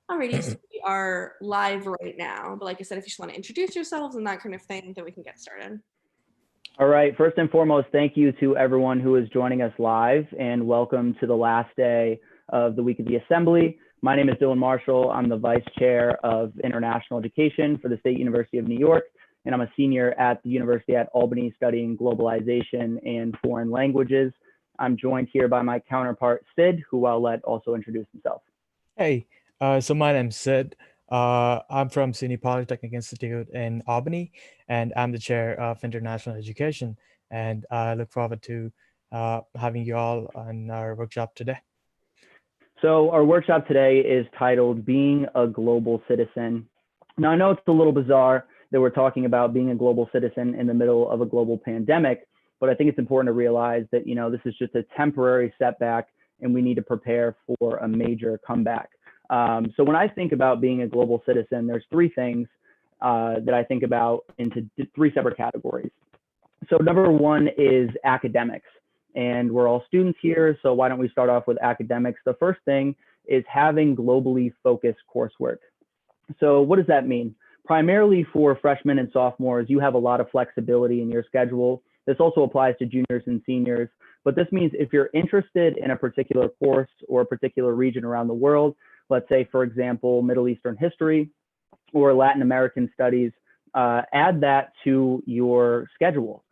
Alrighty, so we are live right now, but like I said, if you just want to introduce yourselves and that kind of thing, then we can get started. All right, first and foremost, thank you to everyone who is joining us live, and welcome to the last day of the Week of the Assembly. My name is Dylan Marshall. I'm the Vice Chair of International Education for the State University of New York, and I'm a senior at the University at Albany studying globalization and foreign languages. I'm joined here by my counterpart, Sid, who I'll let also introduce himself. Hey, so my name's Sid. I'm from SUNY Polytechnic Institute in Albany, and I'm the chair of international education. And I look forward to having you all on our workshop today. So our workshop today is titled Being a Global Citizen. Now, I know it's a little bizarre that we're talking about being a global citizen in the middle of a global pandemic, but I think it's important to realize that, this is just a temporary setback and we need to prepare for a major comeback. So when I think about being a global citizen, there's three things that I think about into three separate categories. So number one is academics, and we're all students here, so why don't we start off with academics? The first thing is having globally focused coursework. So what does that mean? Primarily for freshmen and sophomores, you have a lot of flexibility in your schedule. This also applies to juniors and seniors, but this means if you're interested in a particular course or a particular region around the world, let's say, for example, Middle Eastern history or Latin American studies, add that to your schedule.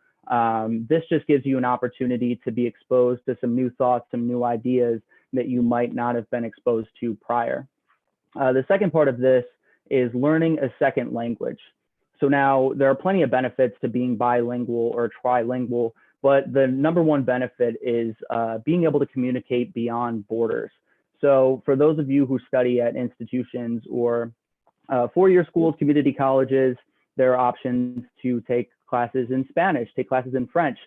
This just gives you an opportunity to be exposed to some new thoughts, some new ideas that you might not have been exposed to prior. The second part of this is learning a second language. So now there are plenty of benefits to being bilingual or trilingual, but the number one benefit is being able to communicate beyond borders. So for those of you who study at institutions or four-year schools, community colleges, there are options to take classes in Spanish, take classes in French,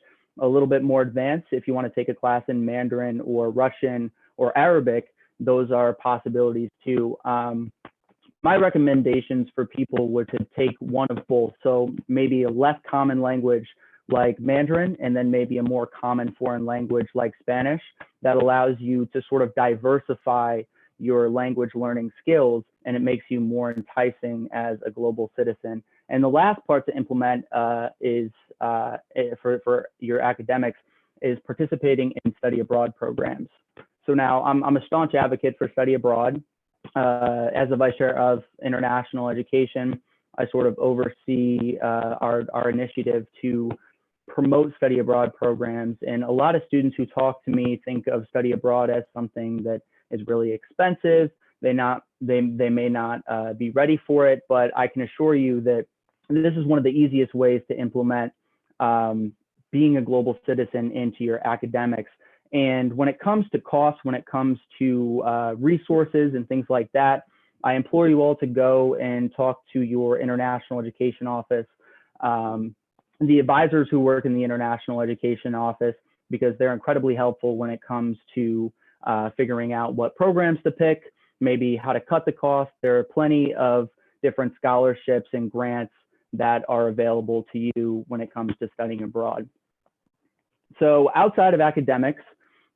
a little bit more advanced. If you want to take a class in Mandarin or Russian or Arabic, those are possibilities too. My recommendations for people would to take one of both. So maybe a less common language like Mandarin, and then maybe a more common foreign language like Spanish that allows you to sort of diversify your language learning skills, and it makes you more enticing as a global citizen. And the last part to implement is for your academics is participating in study abroad programs. So now I'm a staunch advocate for study abroad. As the vice chair of international education, I sort of oversee our initiative to promote study abroad programs. And a lot of students who talk to me think of study abroad as something that is really expensive. They may not be ready for it, but I can assure you that this is one of the easiest ways to implement being a global citizen into your academics. And when it comes to costs, when it comes to resources and things like that, I implore you all to go and talk to your international education office, the advisors who work in the international education office, because they're incredibly helpful when it comes to figuring out what programs to pick, maybe how to cut the cost. There are plenty of different scholarships and grants that are available to you when it comes to studying abroad. So outside of academics,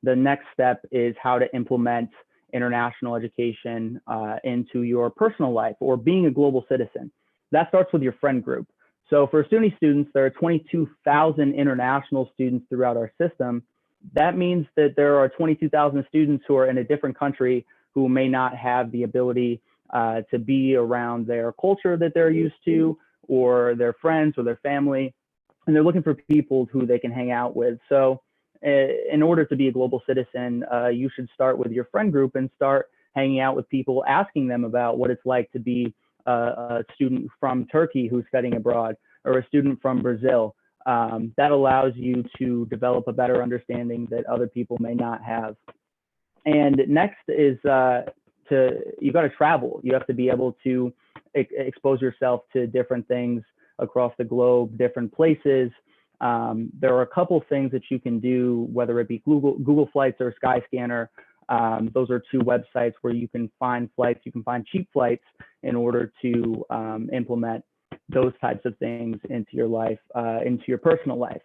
the next step is how to implement international education into your personal life or being a global citizen. That starts with your friend group. So for SUNY students, there are 22,000 international students throughout our system. That means that there are 22,000 students who are in a different country who may not have the ability to be around their culture that they're used to, or their friends or their family, and they're looking for people who they can hang out with. So in order to be a global citizen, you should start with your friend group and start hanging out with people, asking them about what it's like to be a student from Turkey who's studying abroad, or a student from Brazil. That allows you to develop a better understanding that other people may not have. And next is you got to travel. You have to be able to expose yourself to different things across the globe, different places. There are a couple things that you can do, whether it be Google Flights or Skyscanner. Those are two websites where you can find flights, you can find cheap flights in order to implement those types of things into your life, into your personal life.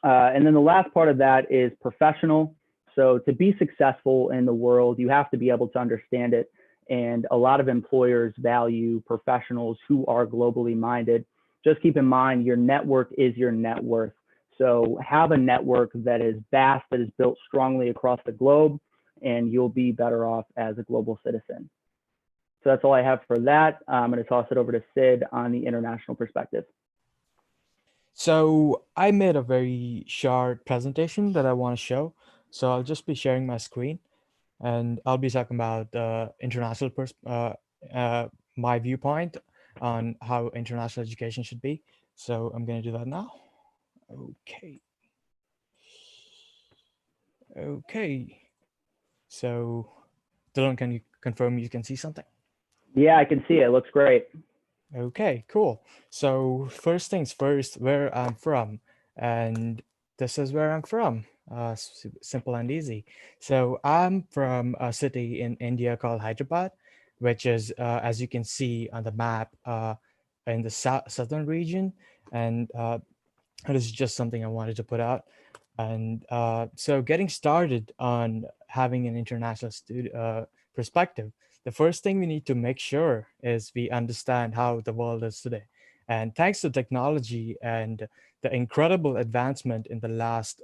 And then the last part of that is professional. So to be successful in the world, you have to be able to understand it and a lot of employers value professionals who are globally minded. Just keep in mind, your network is your net worth. So have a network that is vast, that is built strongly across the globe, and you'll be better off as a global citizen. So that's all I have for that. I'm going to toss it over to Sid on the international perspective. So I made a very short presentation that I want to show. So I'll just be sharing my screen, and I'll be talking about my viewpoint on how international education should be. So I'm going to do that now. Okay. Okay. So Dylan, can you confirm you can see something? Yeah, I can see it. It looks great. Okay, cool. So first things first, where I'm from, and this is where I'm from. Simple and easy. So I'm from a city in India called Hyderabad, which is, as you can see on the map, in the southern region, and it is just something I wanted to put out. And so getting started on having an international perspective, the first thing we need to make sure is we understand how the world is today. And thanks to technology and the incredible advancement in the last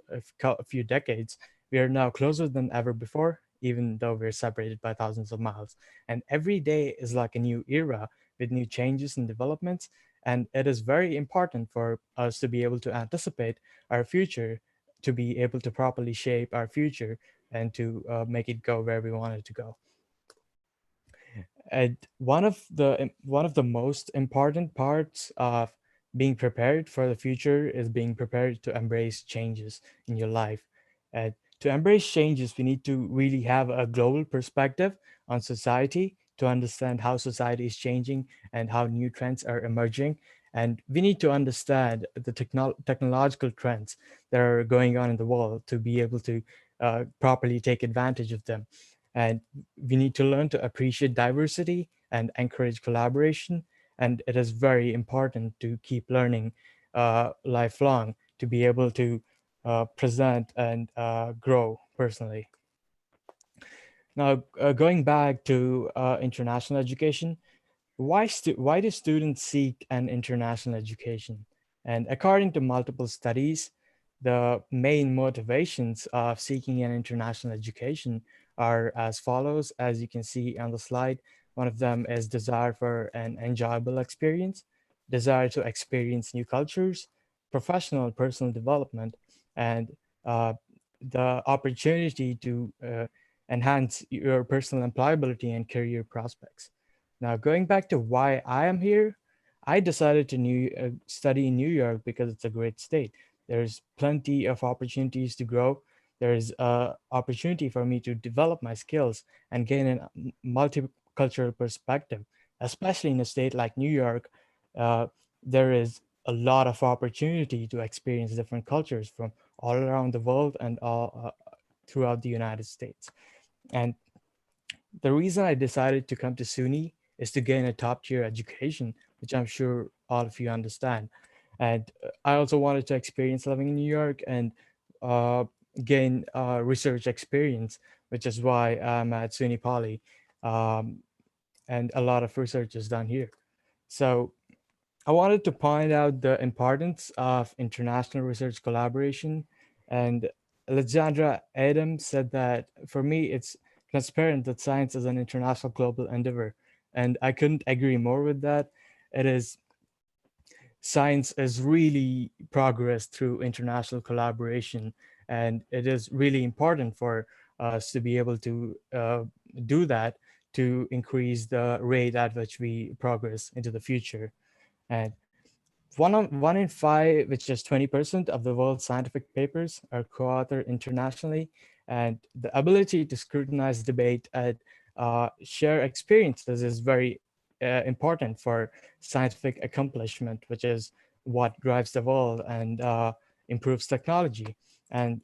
few decades, we are now closer than ever before, even though we're separated by thousands of miles. And every day is like a new era with new changes and developments. And it is very important for us to be able to anticipate our future, to be able to properly shape our future, and to make it go where we want it to go. And one of the most important parts of being prepared for the future is being prepared to embrace changes in your life. And to embrace changes, we need to really have a global perspective on society to understand how society is changing and how new trends are emerging. And we need to understand the technological trends that are going on in the world to be able to properly take advantage of them. And we need to learn to appreciate diversity and encourage collaboration. And it is very important to keep learning lifelong to be able to present and grow personally. Now, going back to international education, why do students seek an international education? And according to multiple studies, the main motivations of seeking an international education are as follows, as you can see on the slide. One of them is desire for an enjoyable experience, desire to experience new cultures, professional and personal development, and uh, the opportunity to enhance your personal employability and career prospects. Now, going back to why I am here, I decided to study in New York because it's a great state. There's plenty of opportunities to grow. There's opportunity for me to develop my skills and gain a multicultural perspective, especially in a state like New York. Uh, there is a lot of opportunity to experience different cultures from all around the world and all throughout the United States. And the reason I decided to come to SUNY is to gain a top tier education, which I'm sure all of you understand. And I also wanted to experience living in New York and uh, gain research experience, which is why I'm at SUNY Poly. Um, and a lot of research is done here. So I wanted to point out the importance of international research collaboration. And Alexandra Adams said that for me, it's transparent that science is an international global endeavor. And I couldn't agree more with that. It is science is really progress through international collaboration. And it is really important for us to be able to do that to increase the rate at which we progress into the future. And one in five, which is 20% of the world's scientific papers, are co-authored internationally, and the ability to scrutinize, debate, and share experiences is very important for scientific accomplishment, which is what drives the world and improves technology. And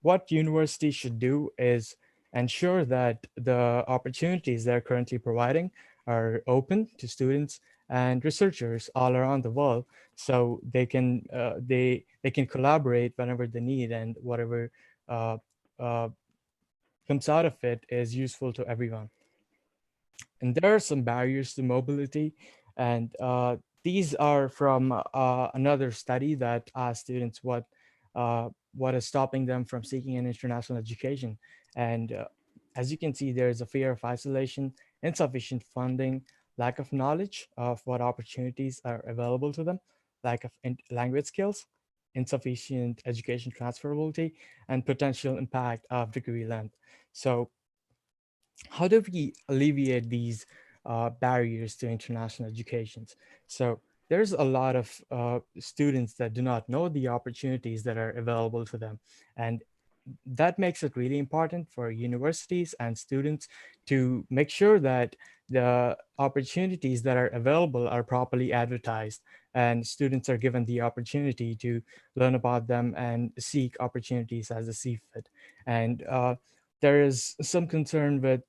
what universities should do is ensure that the opportunities they're currently providing are open to students and researchers all around the world, so they can collaborate whenever they need, and whatever uh, uh, comes out of it is useful to everyone. and there are some barriers to mobility, and these are from another study that asked students what is stopping them from seeking an international education. And as you can see, there is a fear of isolation, insufficient funding, lack of knowledge of what opportunities are available to them, lack of language skills, insufficient education transferability, and potential impact of degree length. So how do we alleviate these barriers to international educations? So there's a lot of students that do not know the opportunities that are available to them. And that makes it really important for universities and students to make sure that the opportunities that are available are properly advertised and students are given the opportunity to learn about them and seek opportunities as they see fit. And there is some concern with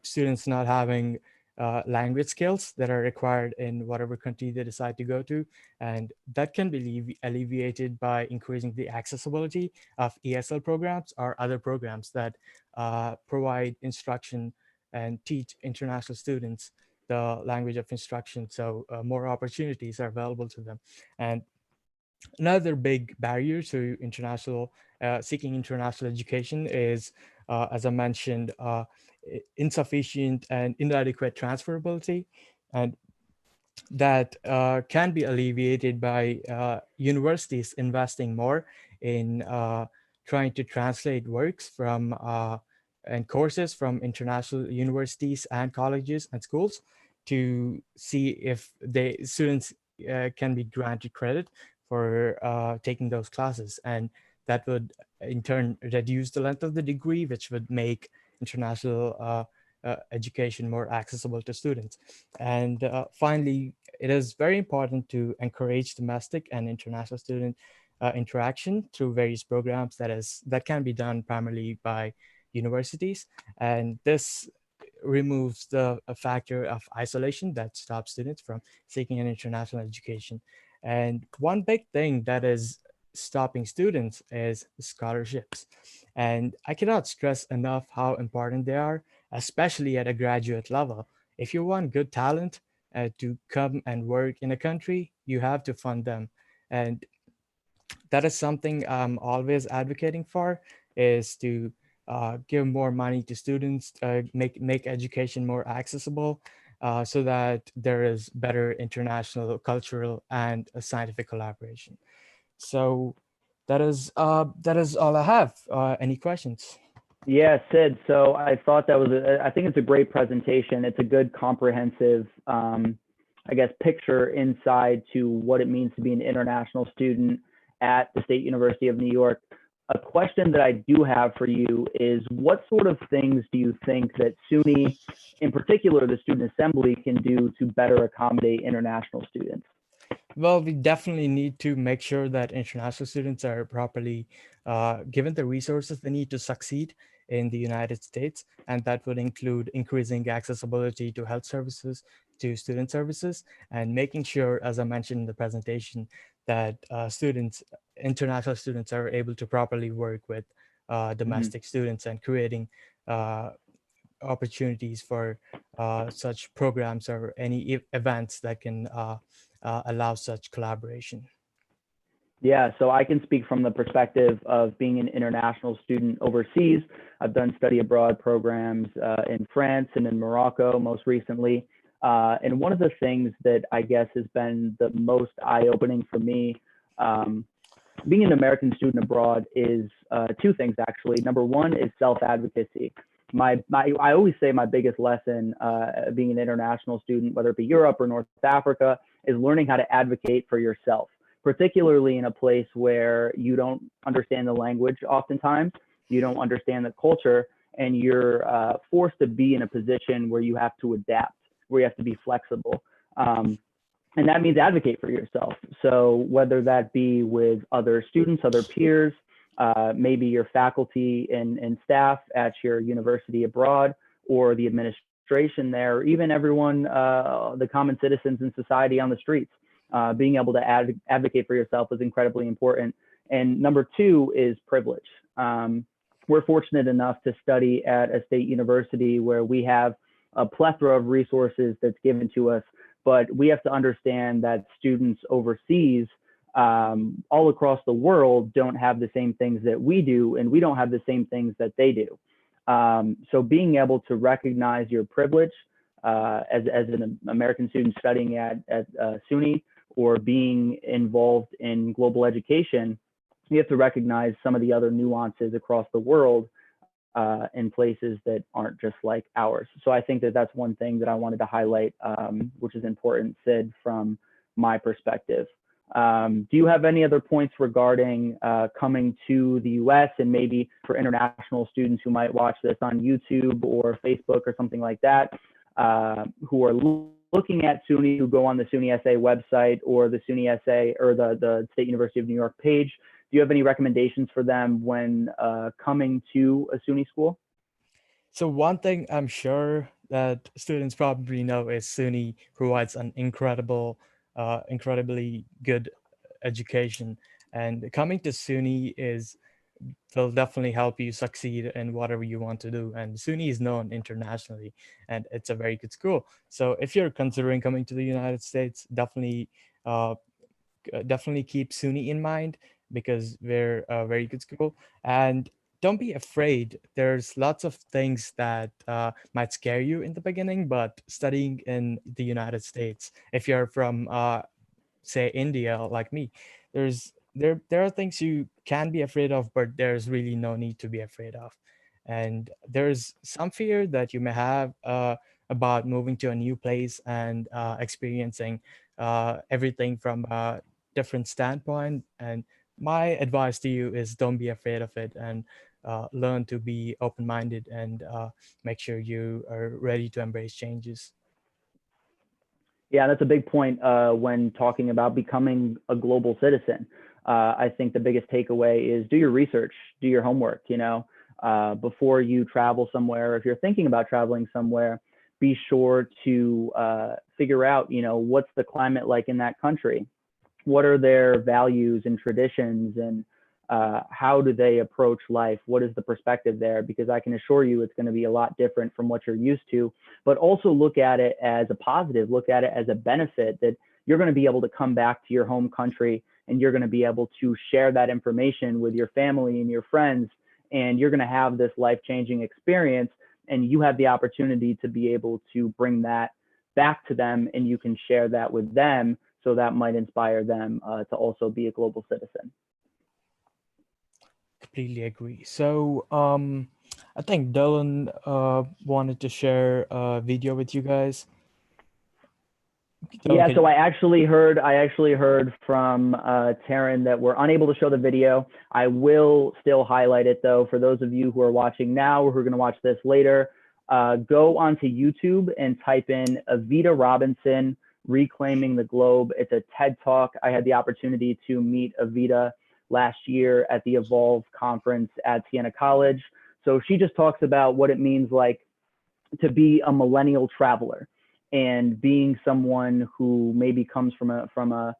students not having language skills that are required in whatever country they decide to go to. And that can be alleviated by increasing the accessibility of ESL programs or other programs that provide instruction and teach international students the language of instruction. So more opportunities are available to them. And another big barrier to international seeking international education is, as I mentioned, insufficient and inadequate transferability, and that can be alleviated by universities investing more in trying to translate works from and courses from international universities and colleges and schools to see if the students can be granted credit for taking those classes. And that would in turn reduce the length of the degree, which would make international education more accessible to students. And finally, it is very important to encourage domestic and international student interaction through various programs that can be done primarily by universities. And this removes the a factor of isolation that stops students from seeking an international education. And one big thing that is stopping students is scholarships. And I cannot stress enough how important they are, especially at a graduate level. If you want good talent to come and work in a country, you have to fund them. And that is something I'm always advocating for, is to give more money to students, make education more accessible, so that there is better international, cultural, and scientific collaboration. So that is all I have. Any questions? Yeah, Sid. So I thought that was, I think it's a great presentation. It's a good comprehensive, I guess, picture inside to what it means to be an international student at the State University of New York. A question that I do have for you is, what sort of things do you think that SUNY, in particular the Student Assembly, can do to better accommodate international students? Well, we definitely need to make sure that international students are properly given the resources they need to succeed in the United States. And that would include increasing accessibility to health services, to student services, and making sure, as I mentioned in the presentation, that international students are able to properly work with domestic students, and creating uh, opportunities for such programs or any events that can allow such collaboration. Yeah, so I can speak from the perspective of being an international student overseas. I've done study abroad programs in France and in Morocco most recently. And one of the things that I guess has been the most eye-opening for me, being an American student abroad, is two things actually. Number one is self-advocacy. I always say my biggest lesson being an international student, whether it be Europe or North Africa, is learning how to advocate for yourself, particularly in a place where you don't understand the language oftentimes, you don't understand the culture, and you're forced to be in a position where you have to adapt, where you have to be flexible. And that means advocate for yourself. So whether that be with other students, other peers, maybe your faculty and staff at your university abroad, or the administration there, or even everyone, the common citizens in society on the streets. Being able to advocate for yourself is incredibly important. And number two is privilege. We're fortunate enough to study at a state university where we have a plethora of resources that's given to us, but we have to understand that students overseas, all across the world, don't have the same things that we do, and we don't have the same things that they do. So being able to recognize your privilege as an American student studying at SUNY, or being involved in global education, you have to recognize some of the other nuances across the world in places that aren't just like ours. So I think that that's one thing that I wanted to highlight, which is important, Sid, from my perspective. Do you have any other points regarding coming to the US, and maybe for international students who might watch this on YouTube or Facebook or something like that, who are looking at SUNY, who go on the SUNY SA website or the SUNY SA or the State University of New York page? Do you have any recommendations for them when coming to a SUNY school? So one thing I'm sure that students probably know is SUNY provides an incredibly good education, and coming to SUNY will definitely help you succeed in whatever you want to do. And SUNY is known internationally, and it's a very good school. So if you're considering coming to the United States, definitely keep SUNY in mind, because we're a very good school. And don't be afraid. There's lots of things that might scare you in the beginning, but studying in the United States, if you're from say India like me, there are things you can be afraid of, but there's really no need to be afraid of. And there's some fear that you may have about moving to a new place and experiencing everything from a different standpoint. And my advice to you is don't be afraid of it, and learn to be open-minded, and make sure you are ready to embrace changes. Yeah, that's a big point when talking about becoming a global citizen. I think the biggest takeaway is do your research, do your homework, before you travel somewhere. If you're thinking about traveling somewhere, be sure to figure out, what's the climate like in that country? What are their values and traditions, and how do they approach life? What is the perspective there? Because I can assure you it's going to be a lot different from what you're used to, but also look at it as a positive, look at it as a benefit, that you're going to be able to come back to your home country, and you're going to be able to share that information with your family and your friends, and you're going to have this life-changing experience, and you have the opportunity to be able to bring that back to them, and you can share that with them. So that might inspire them to also be a global citizen. Completely agree. So I think Dylan wanted to share a video with you guys. Yeah, so I actually heard from Taryn that we're unable to show the video. I will still highlight it though, for those of you who are watching now or who are going to watch this later. Go onto YouTube and type in Evita Robinson, Reclaiming the Globe. It's a TED Talk. I had the opportunity to meet Evita last year at the Evolve conference at Siena College. So she just talks about what it means like to be a millennial traveler, and being someone who maybe comes from a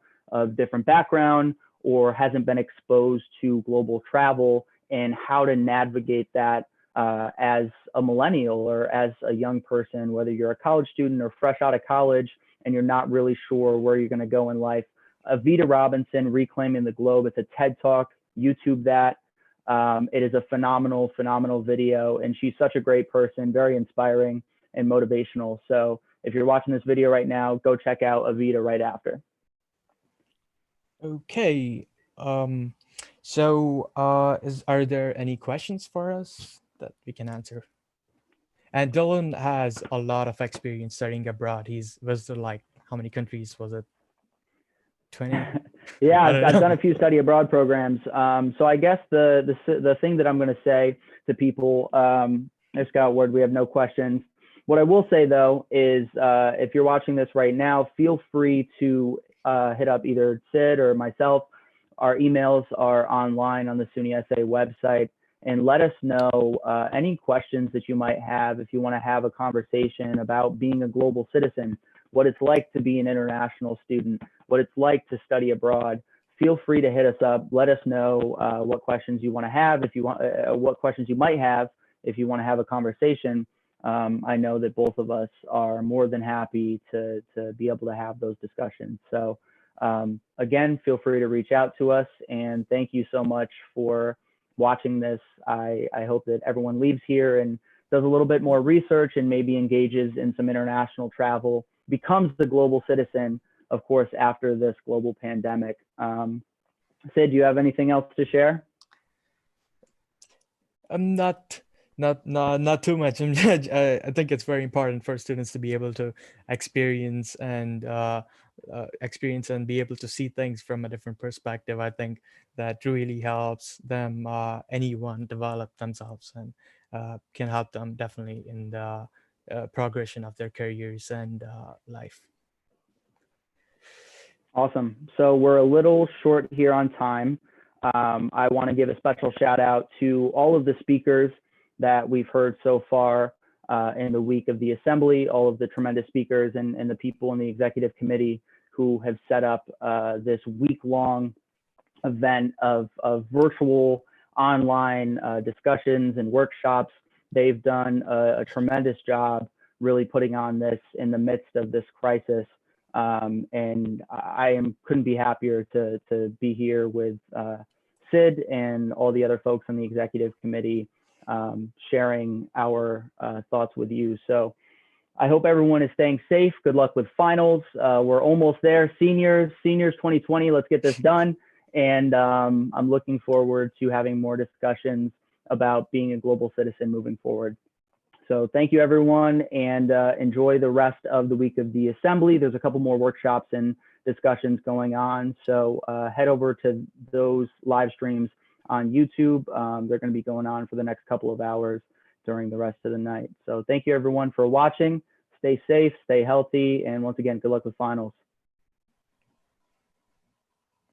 different background or hasn't been exposed to global travel, and how to navigate that as a millennial or as a young person, whether you're a college student or fresh out of college and you're not really sure where you're going to go in life. Evita Robinson, Reclaiming the Globe. It's a TED Talk. YouTube that. It is a phenomenal video, and she's such a great person, very inspiring and motivational. So if you're watching this video right now, go check out Evita right after. Okay. Are there any questions for us that we can answer? And Dylan has a lot of experience studying abroad. He's visited like, how many countries was it? 20? Yeah, I've done a few study abroad programs. So I guess the thing that I'm going to say to people, Scott Ward, we have no questions. What I will say though is, if you're watching this right now, feel free to hit up either Sid or myself. Our emails are online on the SUNY SA website, and let us know any questions that you might have. If you want to have a conversation about being a global citizen, what it's like to be an international student, what it's like to study abroad, feel free to hit us up. Let us know what questions you want to have, if you want, what questions you might have if you want to have a conversation. I know that both of us are more than happy to be able to have those discussions. So again, feel free to reach out to us, and thank you so much for watching this. I hope that everyone leaves here and does a little bit more research and maybe engages in some international travel, becomes the global citizen, of course, after this global pandemic. Sid, do you have anything else to share? Not too much. I think it's very important for students to be able to experience and be able to see things from a different perspective. I think that really helps them, anyone, develop themselves, and can help them definitely in the progression of their careers and life. Awesome. So we're a little short here on time. I want to give a special shout out to all of the speakers that we've heard so far in the week of the assembly, all of the tremendous speakers and the people in the executive committee who have set up this week-long event of virtual online discussions and workshops. They've done a tremendous job really putting on this in the midst of this crisis. And I couldn't be happier to be here with Sid and all the other folks on the executive committee, sharing our thoughts with you. So I hope everyone is staying safe. Good luck with finals. We're almost there. Seniors 2020, let's get this done. And I'm looking forward to having more discussions about being a global citizen moving forward. So thank you, everyone, and enjoy the rest of the week of the assembly. There's a couple more workshops and discussions going on. So head over to those live streams on YouTube. They're going to be going on for the next couple of hours during the rest of the night. So thank you, everyone, for watching. Stay safe, stay healthy, and once again, good luck with finals.